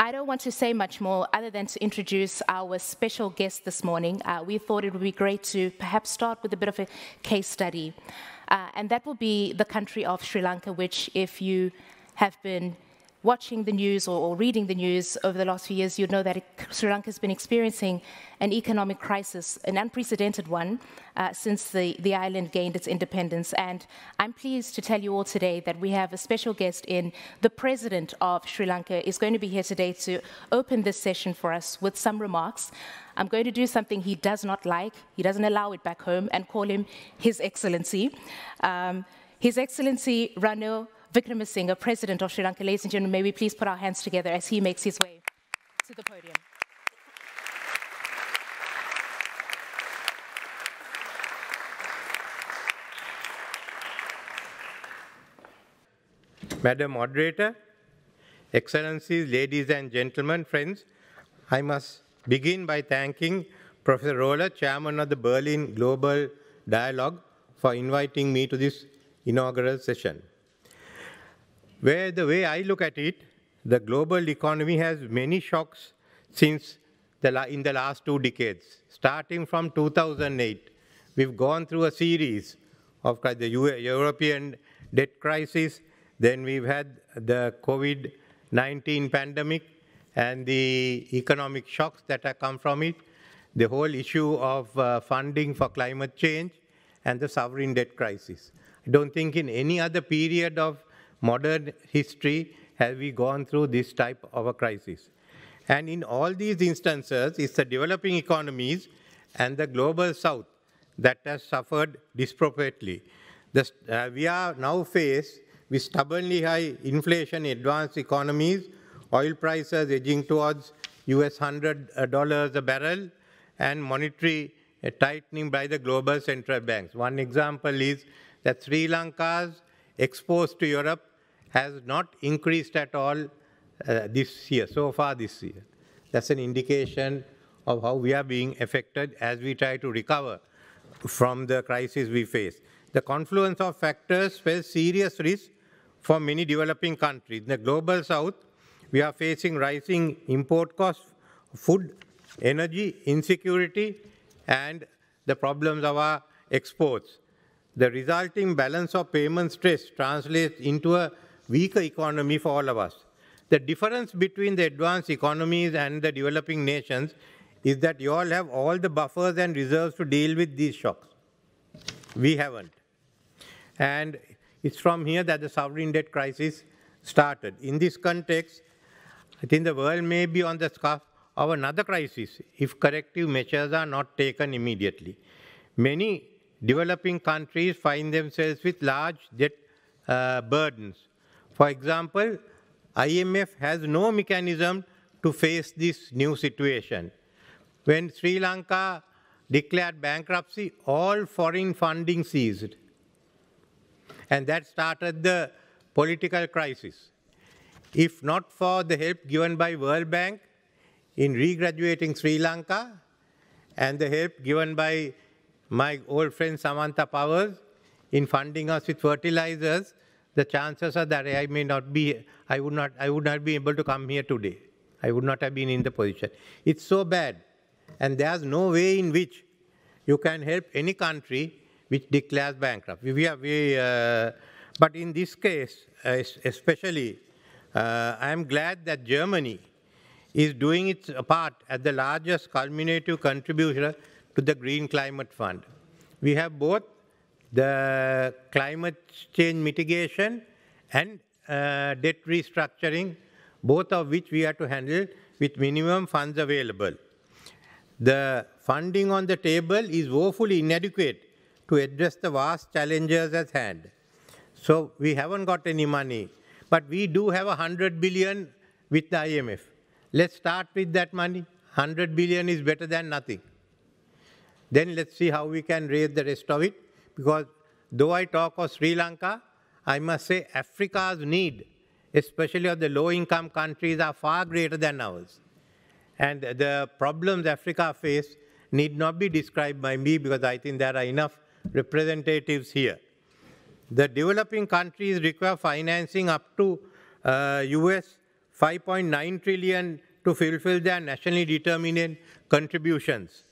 I don't want to say much more other than to introduce our special guest this morning. We thought it would be great to perhaps start with a bit of a case study. And that will be the country of Sri Lanka, which if you have been watching the news or reading the news over the last few years, you'd know that Sri Lanka has been experiencing an economic crisis, an unprecedented one, since the island gained its independence. And I'm pleased to tell you all today that we have a special guest in. The President of Sri Lanka is going to be here today to open this session for us with some remarks. I'm going to do something he does not like. He doesn't allow it back home, and call him His Excellency. His Excellency Ranil Wickremesinghe, President of Sri Lanka. Ladies and gentlemen, may we please put our hands together as he makes his way to the podium. Madam Moderator, Excellencies, ladies and gentlemen, friends, I must begin by thanking Professor Roller, Chairman of the Berlin Global Dialogue, for inviting me to this inaugural session. Where the way I look at it, the global economy has many shocks since in the last 2 decades. Starting from 2008, we've gone through a series of the European debt crisis, then we've had the COVID-19 pandemic and the economic shocks that have come from it, the whole issue of funding for climate change, and the sovereign debt crisis. I don't think in any other period of modern history have we gone through this type of a crisis. And in all these instances, it's the developing economies and the global south that has suffered disproportionately. We are now faced with stubbornly high inflation in advanced economies, oil prices edging towards US $100 a barrel, and monetary tightening by the global central banks. One example is that Sri Lanka's exports to Europe has not increased at all this year, so far this year. That's an indication of how we are being affected as we try to recover from the crisis we face. The confluence of factors spells serious risk for many developing countries. In the global south, we are facing rising import costs, food, energy, insecurity, and the problems of our exports. The resulting balance of payment stress translates into a weaker economy for all of us. The difference between the advanced economies and the developing nations is that you all have all the buffers and reserves to deal with these shocks. We haven't. And it's from here that the sovereign debt crisis started. In this context, I think the world may be on the cusp of another crisis if corrective measures are not taken immediately. Many developing countries find themselves with large debt burdens. For example, IMF has no mechanism to face this new situation. When Sri Lanka declared bankruptcy, all foreign funding ceased. And that started the political crisis. If not for the help given by World Bank in regraduating Sri Lanka and the help given by my old friend Samantha Powers in funding us with fertilizers, the chances are that I would not be able to come here today. I would not have been in the position. It's so bad, and there's no way in which you can help any country which declares bankrupt. But in this case, especially, I am glad that Germany is doing its part as the largest culminative contributor to the Green Climate Fund. We have both the climate change mitigation and debt restructuring, both of which we have to handle with minimum funds available. The funding on the table is woefully inadequate to address the vast challenges at hand. So we haven't got any money, but we do have 100 billion with the IMF. Let's start with that money. 100 billion is better than nothing. Then let's see how we can raise the rest of it, because though I talk of Sri Lanka, I must say Africa's need, especially of the low-income countries, are far greater than ours. And the problems Africa faces need not be described by me, because I think there are enough representatives here. The developing countries require financing up to US 5.9 trillion to fulfill their nationally determined contributions.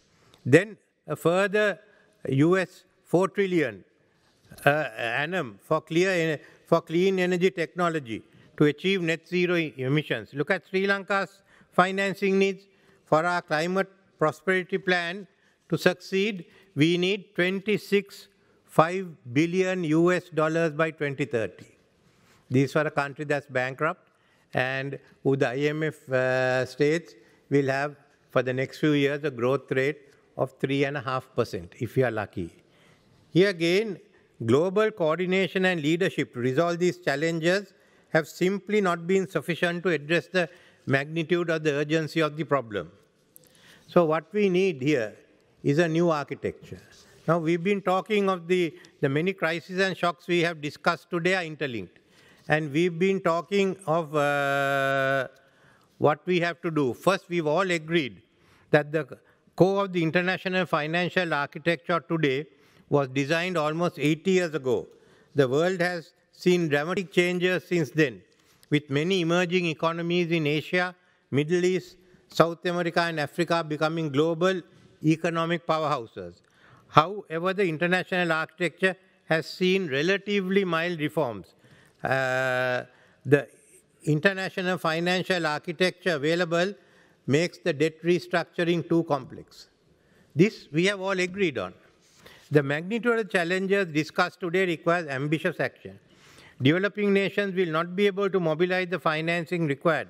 Then a further US 4 trillion annum for clean energy technology to achieve net zero emissions. Look at Sri Lanka's financing needs for our climate prosperity plan to succeed. We need 26.5 billion US dollars by 2030. This for a country that's bankrupt and who the IMF states will have for the next few years a growth rate of 3.5% if you are lucky. Here again, global coordination and leadership to resolve these challenges have simply not been sufficient to address the magnitude or the urgency of the problem. So what we need here is a new architecture. Now we've been talking of the many crises and shocks we have discussed today are interlinked. And we've been talking of what we have to do. First, we've all agreed that the core of the international financial architecture today was designed almost 80 years ago. The world has seen dramatic changes since then, with many emerging economies in Asia, Middle East, South America, and Africa becoming global economic powerhouses. However, the international architecture has seen relatively mild reforms. The international financial architecture available makes the debt restructuring too complex. This we have all agreed on. The magnitude of the challenges discussed today requires ambitious action. Developing nations will not be able to mobilize the financing required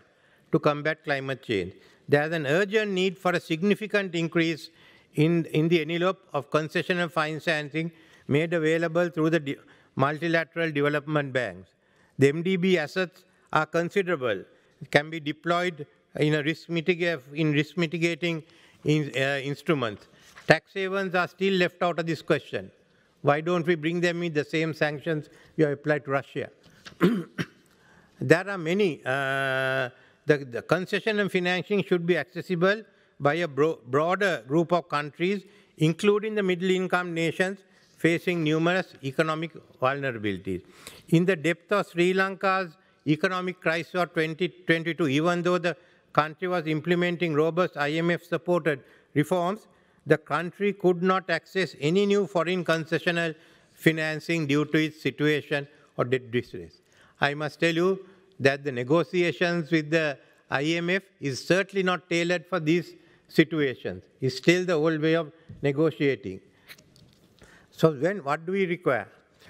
to combat climate change. There is an urgent need for a significant increase in the envelope of concessional financing made available through the multilateral development banks. The MDB assets are considerable, can be deployed in risk mitigating instruments. Tax havens are still left out of this question. Why don't we bring them in the same sanctions we have applied to Russia? There are many. The concession and financing should be accessible by a broader group of countries, including the middle-income nations facing numerous economic vulnerabilities. In the depth of Sri Lanka's economic crisis of 2022, even though the country was implementing robust IMF-supported reforms, the country could not access any new foreign concessional financing due to its situation or debt distress. I must tell you that the negotiations with the IMF is certainly not tailored for these situations. It's still the old way of negotiating. So what do we require?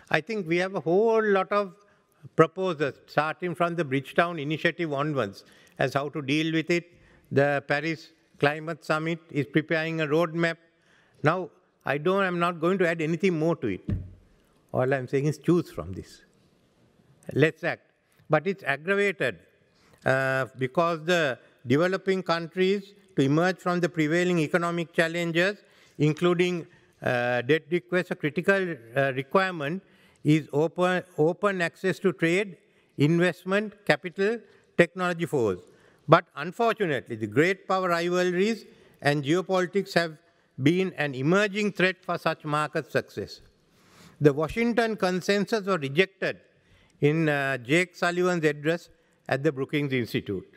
I think we have a whole lot of proposals, starting from the Bridgetown Initiative onwards, as how to deal with it. The Paris Climate Summit is preparing a roadmap. Now, I'm not going to add anything more to it. All I'm saying is choose from this. Let's act. But it's aggravated because the developing countries, to emerge from the prevailing economic challenges, including debt requests, a critical requirement is open access to trade, investment, capital, technology flows. But unfortunately, the great power rivalries and geopolitics have been an emerging threat for such market success. The Washington consensus was rejected in Jake Sullivan's address at the Brookings Institute,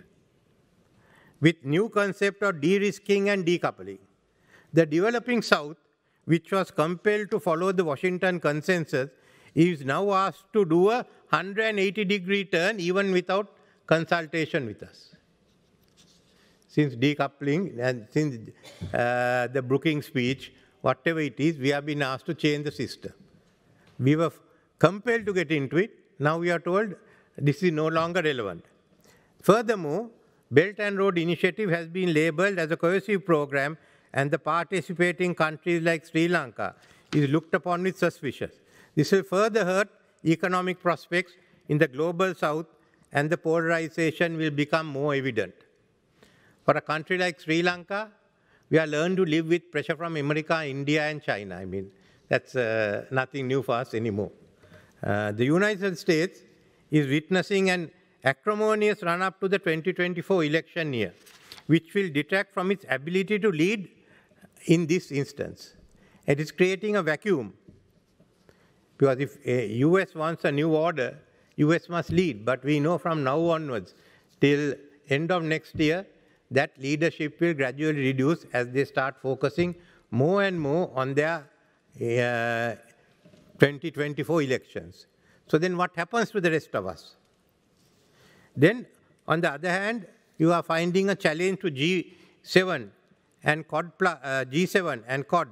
with new concept of de-risking and decoupling. The developing South, which was compelled to follow the Washington consensus, is now asked to do a 180-degree turn even without consultation with us. Since decoupling and since the Brookings speech, whatever it is, we have been asked to change the system. We were compelled to get into it. Now we are told this is no longer relevant. Furthermore, Belt and Road Initiative has been labeled as a cohesive program, and the participating countries like Sri Lanka is looked upon with suspicion. This will further hurt economic prospects in the global South, and the polarization will become more evident. For a country like Sri Lanka, we are learned to live with pressure from America, India, and China. I mean, that's nothing new for us anymore. The United States is witnessing an acrimonious run-up to the 2024 election year, which will detract from its ability to lead in this instance. It is creating a vacuum, because if US wants a new order, US must lead. But we know from now onwards, till end of next year, that leadership will gradually reduce as they start focusing more and more on their 2024 elections. So then what happens to the rest of us? Then, on the other hand, you are finding a challenge to G7 and G7 and Quad,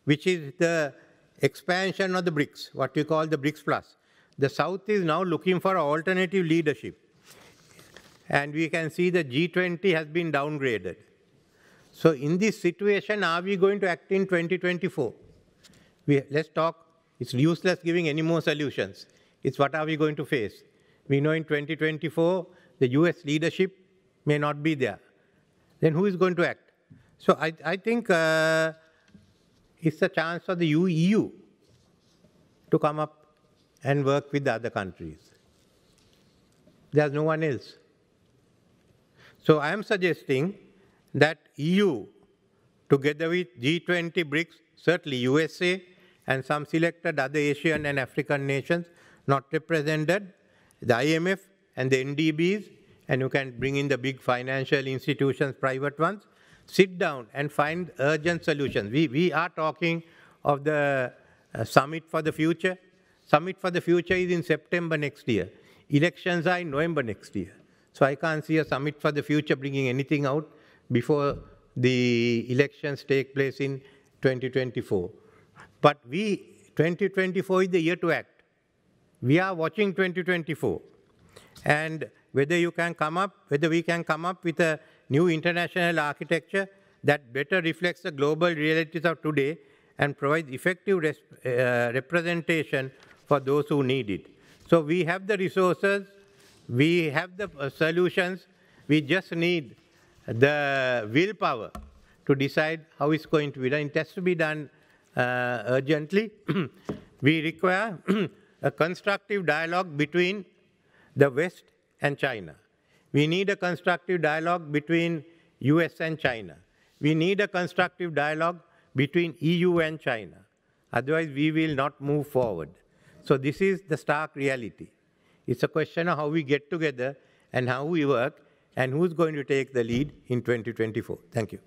which is the expansion of the BRICS, what we call the BRICS Plus. The South is now looking for alternative leadership. And we can see the G20 has been downgraded. So in this situation, are we going to act in 2024? Let's talk. It's useless giving any more solutions. It's what are we going to face? We know in 2024, the US leadership may not be there. Then who is going to act? So I think it's a chance for the EU to come up and work with the other countries. There's no one else. So I am suggesting that EU, together with G20, BRICS, certainly USA, and some selected other Asian and African nations not represented, the IMF and the NDBs, and you can bring in the big financial institutions, private ones, sit down and find urgent solutions. We are talking of the Summit for the Future. Summit for the Future is in September next year. Elections are in November next year. So I can't see a Summit for the Future bringing anything out before the elections take place in 2024. But 2024 is the year to act. We are watching 2024. And whether we can come up with a new international architecture that better reflects the global realities of today and provides effective representation for those who need it. So we have the resources, we have the solutions, we just need the willpower to decide how it's going to be done. It has to be done urgently. We require a constructive dialogue between the West and China. We need a constructive dialogue between US and China. We need a constructive dialogue between EU and China. Otherwise, we will not move forward. So this is the stark reality. It's a question of how we get together and how we work and who's going to take the lead in 2024. Thank you.